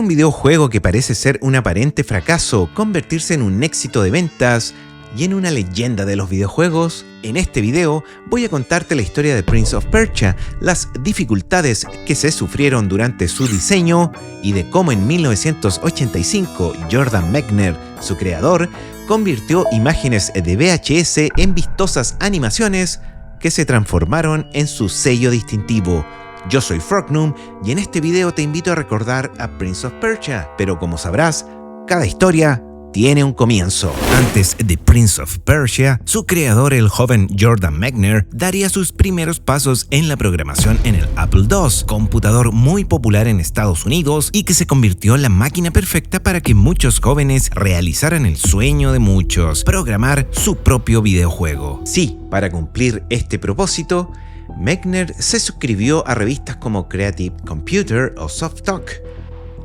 un videojuego que parece ser un aparente fracaso, convertirse en un éxito de ventas y en una leyenda de los videojuegos, en este video voy a contarte la historia de Prince of Persia, las dificultades que se sufrieron durante su diseño y de cómo en 1985 Jordan Mechner, su creador, convirtió imágenes de VHS en vistosas animaciones que se transformaron en su sello distintivo. Yo soy Frognum y en este video te invito a recordar a Prince of Persia, pero como sabrás, cada historia tiene un comienzo. Antes de Prince of Persia, su creador, el joven Jordan Mechner, daría sus primeros pasos en la programación en el Apple II, computador muy popular en Estados Unidos y que se convirtió en la máquina perfecta para que muchos jóvenes realizaran el sueño de muchos, programar su propio videojuego. Sí, para cumplir este propósito, Mechner se suscribió a revistas como Creative Computer o Soft Talk.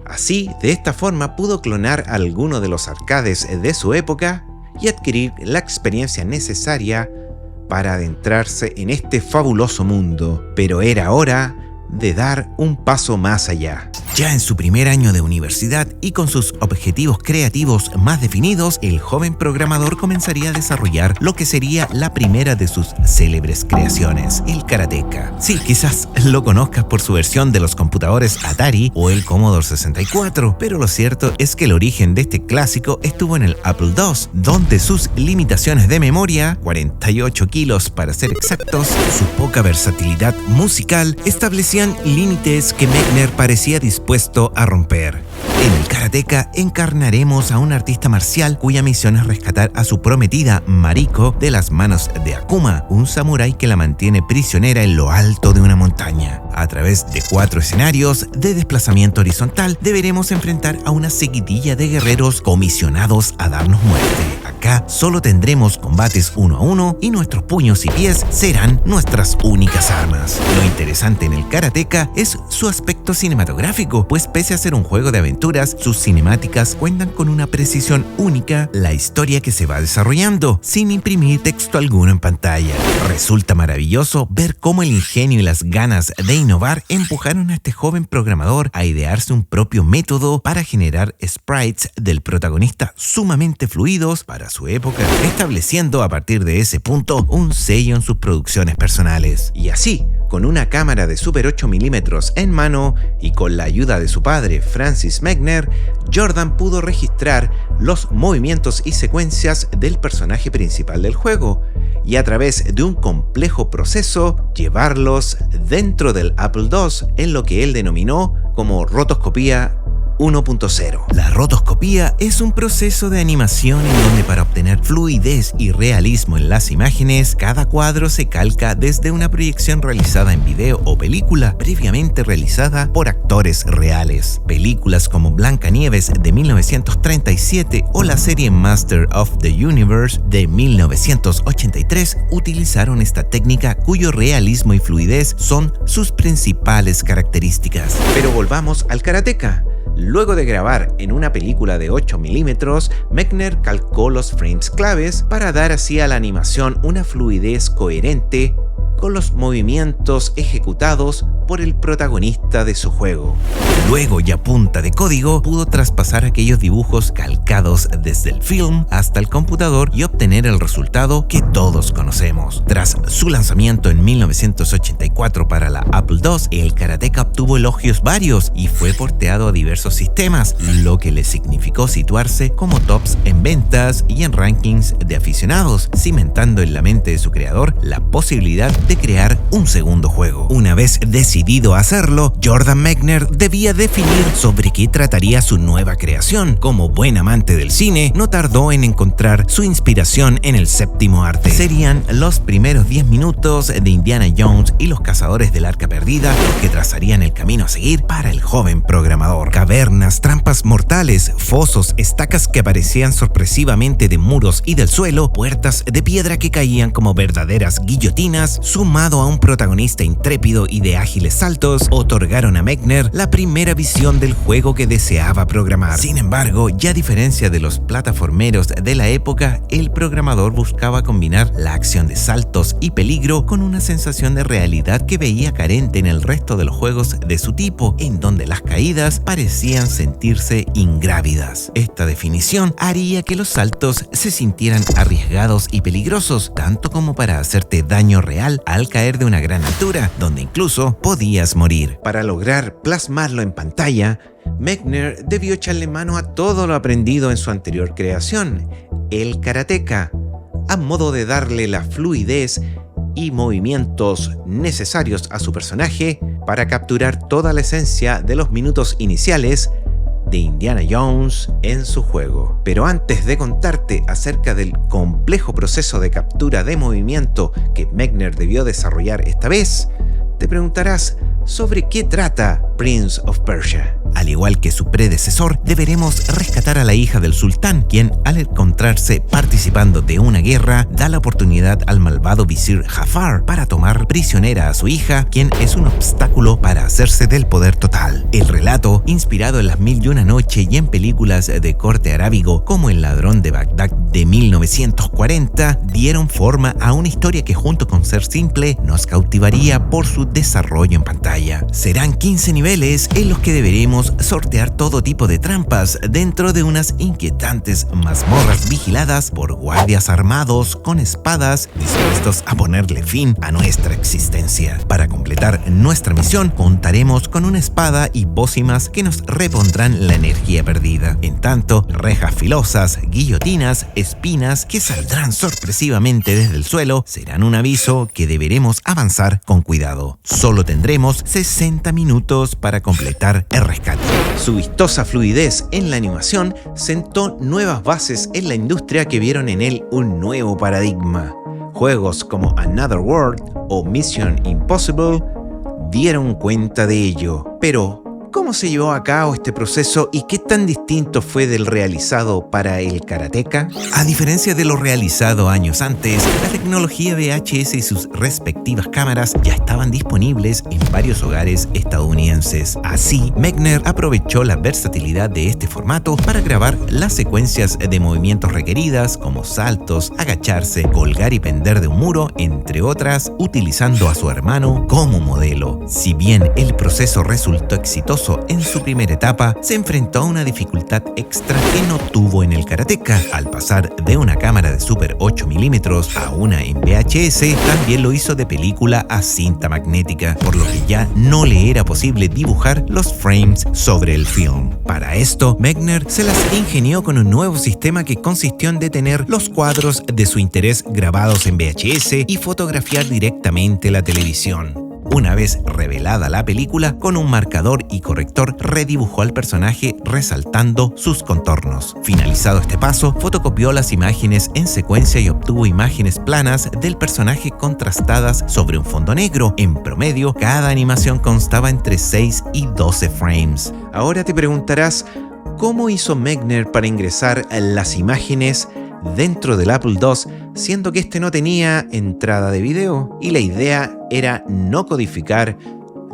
Así, de esta forma pudo clonar alguno de los arcades de su época y adquirir la experiencia necesaria para adentrarse en este fabuloso mundo. Pero era hora de dar un paso más allá. Ya en su primer año de universidad y con sus objetivos creativos más definidos, el joven programador comenzaría a desarrollar lo que sería la primera de sus célebres creaciones, el Karateka. Sí, quizás lo conozcas por su versión de los computadores Atari o el Commodore 64, pero lo cierto es que el origen de este clásico estuvo en el Apple II, donde sus limitaciones de memoria, 48 kilos para ser exactos, su poca versatilidad musical, establecían límites que Mechner parecía dispuesto a romper. En el Karateka encarnaremos a un artista marcial cuya misión es rescatar a su prometida Mariko de las manos de Akuma, un samurái que la mantiene prisionera en lo alto de una montaña. A través de 4 escenarios de desplazamiento horizontal deberemos enfrentar a una seguidilla de guerreros comisionados a darnos muerte. Acá solo tendremos combates 1 a 1 y nuestros puños y pies serán nuestras únicas armas. Lo interesante en el Karateka es su aspecto cinematográfico, pues pese a ser un juego de aventuras, sus cinemáticas cuentan con una precisión única, la historia que se va desarrollando, sin imprimir texto alguno en pantalla. Resulta maravilloso ver cómo el ingenio y las ganas de innovar empujaron a este joven programador a idearse un propio método para generar sprites del protagonista sumamente fluidos para su época, estableciendo a partir de ese punto un sello en sus producciones personales. Y así, con una cámara de Super 8 mm en mano y con la ayuda de su padre Francis Mechner, Jordan pudo registrar los movimientos y secuencias del personaje principal del juego y a través de un complejo proceso llevarlos dentro del Apple II en lo que él denominó como rotoscopía 1.0. La rotoscopía es un proceso de animación en donde para obtener fluidez y realismo en las imágenes, cada cuadro se calca desde una proyección realizada en video o película previamente realizada por actores reales. Películas como Blancanieves de 1937 o la serie Master of the Universe de 1983 utilizaron esta técnica cuyo realismo y fluidez son sus principales características. Pero volvamos al Karateka. Luego de grabar en una película de 8 mm, Mechner calcó los frames claves para dar así a la animación una fluidez coherente con los movimientos ejecutados por el protagonista de su juego. Luego, y a punta de código, pudo traspasar aquellos dibujos calcados desde el film hasta el computador y obtener el resultado que todos conocemos. Tras su lanzamiento en 1984 para la Apple II, el Karateka obtuvo elogios varios y fue porteado a diversos sistemas, lo que le significó situarse como tops en ventas y en rankings de aficionados, cimentando en la mente de su creador la posibilidad de crear un segundo juego. Una vez decidido a hacerlo, Jordan Mechner debía definir sobre qué trataría su nueva creación. Como buen amante del cine, no tardó en encontrar su inspiración en el séptimo arte. Serían los primeros 10 minutos de Indiana Jones y los cazadores del Arca Perdida los que trazarían el camino a seguir para el joven programador. Cavernas, trampas mortales, fosos, estacas que aparecían sorpresivamente de muros y del suelo, puertas de piedra que caían como verdaderas guillotinas, sumado a un protagonista intrépido y de ágiles saltos, otorgaron a Mechner la primera visión del juego que deseaba programar. Sin embargo, ya a diferencia de los plataformeros de la época, el programador buscaba combinar la acción de saltos y peligro con una sensación de realidad que veía carente en el resto de los juegos de su tipo, en donde las caídas parecían ser sentirse ingrávidas. Esta definición haría que los saltos se sintieran arriesgados y peligrosos, tanto como para hacerte daño real al caer de una gran altura, donde incluso podías morir. Para lograr plasmarlo en pantalla, Mechner debió echarle mano a todo lo aprendido en su anterior creación, el karateka, a modo de darle la fluidez y movimientos necesarios a su personaje para capturar toda la esencia de los minutos iniciales de Indiana Jones en su juego. Pero antes de contarte acerca del complejo proceso de captura de movimiento que Mechner debió desarrollar esta vez, te preguntarás sobre qué trata Prince of Persia. Al igual que su predecesor, deberemos rescatar a la hija del sultán, quien, al encontrarse participando de una guerra, da la oportunidad al malvado visir Jafar para tomar prisionera a su hija, quien es un obstáculo para hacerse del poder total. El relato, inspirado en Las Mil y Una Noche y en películas de corte arábigo como El Ladrón de Bagdad de 1940, dieron forma a una historia que, junto con ser simple, nos cautivaría por su desarrollo en pantalla. Serán 15 niveles en los que deberemos sortear todo tipo de trampas dentro de unas inquietantes mazmorras vigiladas por guardias armados con espadas dispuestos a ponerle fin a nuestra existencia. Para completar nuestra misión, contaremos con una espada y pócimas que nos repondrán la energía perdida. En tanto, rejas filosas, guillotinas, espinas que saldrán sorpresivamente desde el suelo serán un aviso que deberemos avanzar con cuidado. Solo tendremos 60 minutos para completar el rescate. Su vistosa fluidez en la animación sentó nuevas bases en la industria que vieron en él un nuevo paradigma. Juegos como Another World o Mission Impossible dieron cuenta de ello. Pero, ¿cómo se llevó a cabo este proceso y qué tan distinto fue del realizado para el karateka? A diferencia de lo realizado años antes, la tecnología VHS y sus respectivas cámaras ya estaban disponibles en varios hogares estadounidenses. Así, Mechner aprovechó la versatilidad de este formato para grabar las secuencias de movimientos requeridas, como saltos, agacharse, colgar y pender de un muro, entre otras, utilizando a su hermano como modelo. Si bien el proceso resultó exitoso en su primera etapa, se enfrentó a una dificultad extra que no tuvo en el karateka. Al pasar de una cámara de Super 8 mm a una en VHS, también lo hizo de película a cinta magnética, por lo que ya no le era posible dibujar los frames sobre el film. Para esto, Mechner se las ingenió con un nuevo sistema que consistió en detener los cuadros de su interés grabados en VHS y fotografiar directamente la televisión. Una vez revelada la película, con un marcador y corrector redibujó al personaje resaltando sus contornos. Finalizado este paso, fotocopió las imágenes en secuencia y obtuvo imágenes planas del personaje contrastadas sobre un fondo negro. En promedio, cada animación constaba entre 6 y 12 frames. Ahora te preguntarás, ¿cómo hizo Mechner para ingresar las imágenes dentro del Apple II, siendo que este no tenía entrada de video? Y la idea era no codificar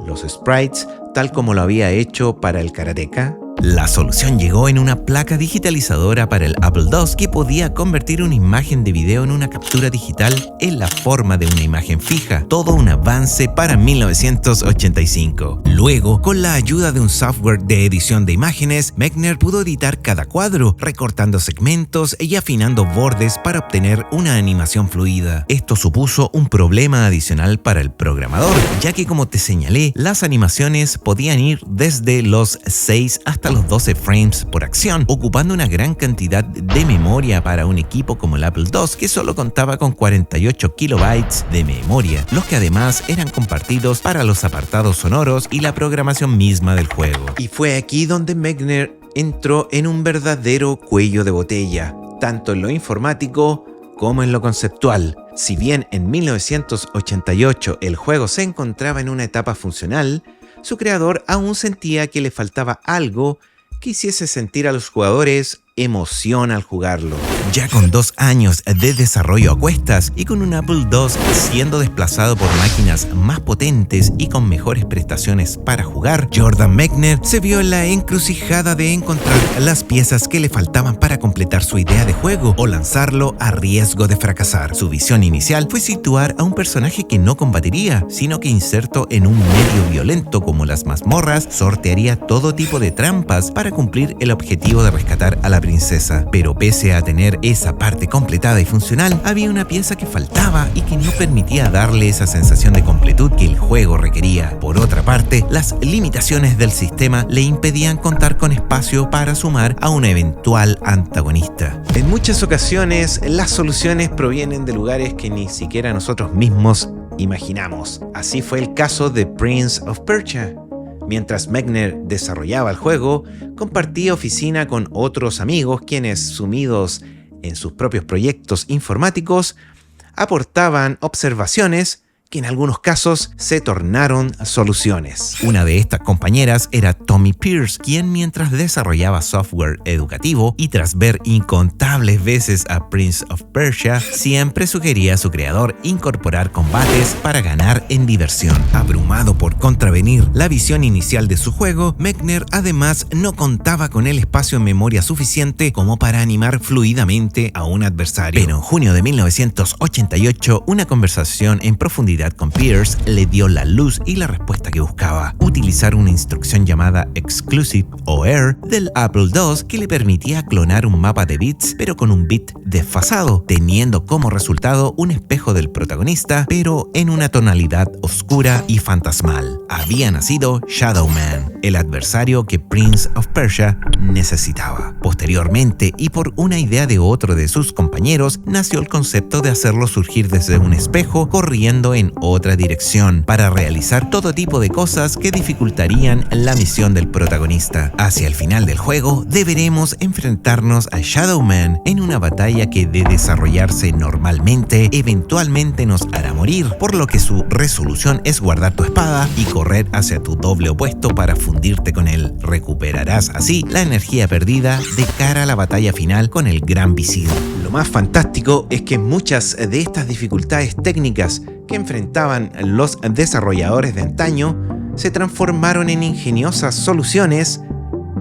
los sprites tal como lo había hecho para el karateka. La solución llegó en una placa digitalizadora para el Apple II que podía convertir una imagen de video en una captura digital en la forma de una imagen fija. Todo un avance para 1985. Luego, con la ayuda de un software de edición de imágenes, Mechner pudo editar cada cuadro, recortando segmentos y afinando bordes para obtener una animación fluida. Esto supuso un problema adicional para el programador, ya que, como te señalé, las animaciones podían ir desde los 6 hasta los 12 frames por acción, ocupando una gran cantidad de memoria para un equipo como el Apple II, que solo contaba con 48 kilobytes de memoria, los que además eran compartidos para los apartados sonoros y la programación misma del juego. Y fue aquí donde Mechner entró en un verdadero cuello de botella, tanto en lo informático como en lo conceptual. Si bien en 1988 el juego se encontraba en una etapa funcional, su creador aún sentía que le faltaba algo que hiciese sentir a los jugadores emoción al jugarlo. Ya con 2 años de desarrollo a cuestas y con un Apple II siendo desplazado por máquinas más potentes y con mejores prestaciones para jugar, Jordan Mechner se vio en la encrucijada de encontrar las piezas que le faltaban para completar su idea de juego o lanzarlo a riesgo de fracasar. Su visión inicial fue situar a un personaje que no combatiría, sino que inserto en un medio violento como las mazmorras, sortearía todo tipo de trampas para cumplir el objetivo de rescatar a la princesa. Pero pese a tener esa parte completada y funcional, había una pieza que faltaba y que no permitía darle esa sensación de completud que el juego requería. Por otra parte, las limitaciones del sistema le impedían contar con espacio para sumar a un eventual antagonista. En muchas ocasiones, las soluciones provienen de lugares que ni siquiera nosotros mismos imaginamos. Así fue el caso de Prince of Persia. Mientras Mechner desarrollaba el juego, compartía oficina con otros amigos quienes, sumidos en sus propios proyectos informáticos, aportaban observaciones que en algunos casos se tornaron soluciones. Una de estas compañeras era Tommy Pierce, quien mientras desarrollaba software educativo y tras ver incontables veces a Prince of Persia, siempre sugería a su creador incorporar combates para ganar en diversión. Abrumado por contravenir la visión inicial de su juego, Mechner además no contaba con el espacio en memoria suficiente como para animar fluidamente a un adversario. Pero en junio de 1988, una conversación en profundidad con Pierce le dio la luz y la respuesta que buscaba: utilizar una instrucción llamada Exclusive OR del Apple II que le permitía clonar un mapa de bits pero con un bit desfasado, teniendo como resultado un espejo del protagonista pero en una tonalidad oscura y fantasmal. Había nacido Shadow Man, el adversario que Prince of Persia necesitaba. Posteriormente, y por una idea de otro de sus compañeros, nació el concepto de hacerlo surgir desde un espejo corriendo en otra dirección para realizar todo tipo de cosas que dificultarían la misión del protagonista. Hacia el final del juego deberemos enfrentarnos a Shadow Man en una batalla que, de desarrollarse normalmente, eventualmente nos hará morir, por lo que su resolución es guardar tu espada y correr hacia tu doble opuesto para fundirte con él. Recuperarás así la energía perdida de cara a la batalla final con el Gran Visir. Lo más fantástico es que muchas de estas dificultades técnicas que enfrentaban los desarrolladores de antaño se transformaron en ingeniosas soluciones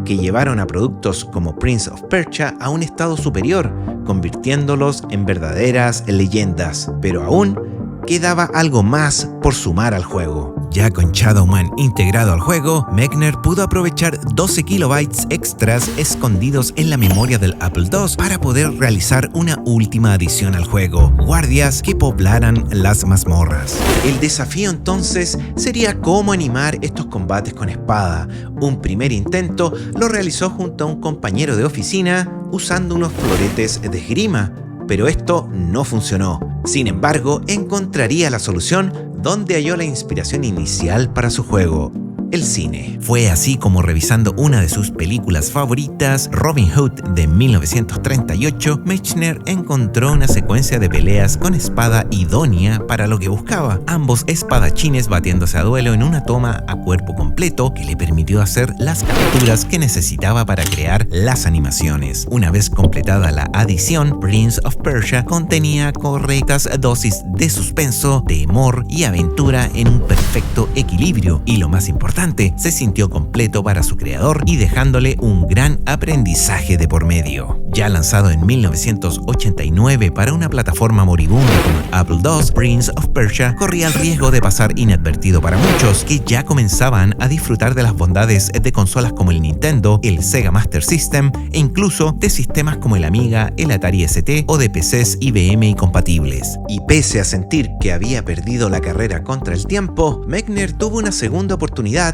que llevaron a productos como Prince of Persia a un estado superior, convirtiéndolos en verdaderas leyendas. Pero aún quedaba algo más por sumar al juego. Ya con Shadow Man integrado al juego, Mechner pudo aprovechar 12 kilobytes extras escondidos en la memoria del Apple II para poder realizar una última adición al juego: guardias que poblaran las mazmorras. El desafío entonces sería cómo animar estos combates con espada. Un primer intento lo realizó junto a un compañero de oficina usando unos floretes de esgrima, pero esto no funcionó. Sin embargo, encontraría la solución donde halló la inspiración inicial para su juego: el cine. Fue así como, revisando una de sus películas favoritas, Robin Hood de 1938, Mechner encontró una secuencia de peleas con espada idónea para lo que buscaba. Ambos espadachines batiéndose a duelo en una toma a cuerpo completo que le permitió hacer las capturas que necesitaba para crear las animaciones. Una vez completada la adición, Prince of Persia contenía correctas dosis de suspenso, temor y aventura en un perfecto equilibrio, y lo más importante, se sintió completo para su creador y dejándole un gran aprendizaje de por medio. Ya lanzado en 1989 para una plataforma moribunda como Apple II, Prince of Persia corría el riesgo de pasar inadvertido para muchos que ya comenzaban a disfrutar de las bondades de consolas como el Nintendo, el Sega Master System e incluso de sistemas como el Amiga, el Atari ST o de PCs IBM y compatibles. Y pese a sentir que había perdido la carrera contra el tiempo, Mechner tuvo una segunda oportunidad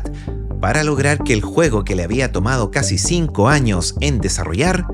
para lograr que el juego que le había tomado casi 5 años en desarrollar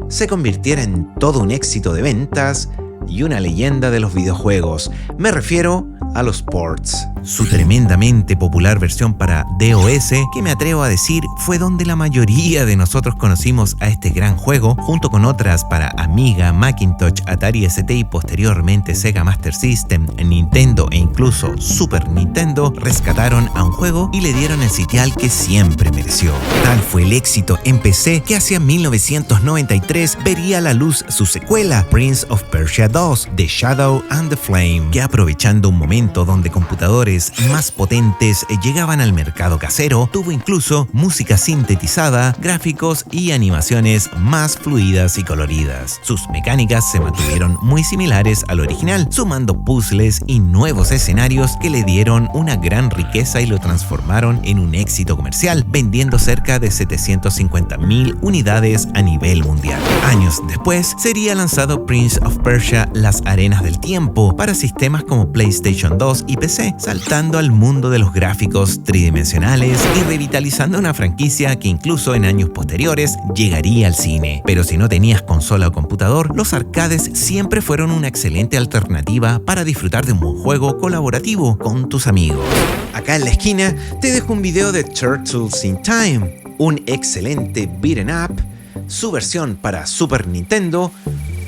se convirtiera en todo un éxito de ventas y una leyenda de los videojuegos. Me refiero a los ports. Su tremendamente popular versión para DOS, que me atrevo a decir fue donde la mayoría de nosotros conocimos a este gran juego, junto con otras para Amiga, Macintosh, Atari ST y posteriormente Sega Master System, Nintendo e incluso Super Nintendo, rescataron a un juego y le dieron el sitial que siempre mereció. Tal fue el éxito en PC que hacia 1993 vería a la luz su secuela, Prince of Persia 2, The Shadow and the Flame, que aprovechando un momento donde computadores más potentes llegaban al mercado casero, tuvo incluso música sintetizada, gráficos y animaciones más fluidas y coloridas. Sus mecánicas se mantuvieron muy similares al original, sumando puzzles y nuevos escenarios que le dieron una gran riqueza y lo transformaron en un éxito comercial, vendiendo cerca de 750.000 unidades a nivel mundial. Años después, sería lanzado Prince of Persia: Las Arenas del Tiempo para sistemas como PlayStation 2 y PC, saltando al mundo de los gráficos tridimensionales y revitalizando una franquicia que incluso en años posteriores llegaría al cine. Pero si no tenías consola o computador, los arcades siempre fueron una excelente alternativa para disfrutar de un buen juego colaborativo con tus amigos. Acá en la esquina te dejo un video de Turtles in Time, un excelente beat'em up, su versión para Super Nintendo,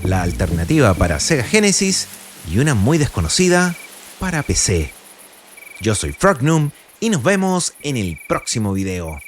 la alternativa para Sega Genesis y una muy desconocida para PC. Yo soy Frognum y nos vemos en el próximo video.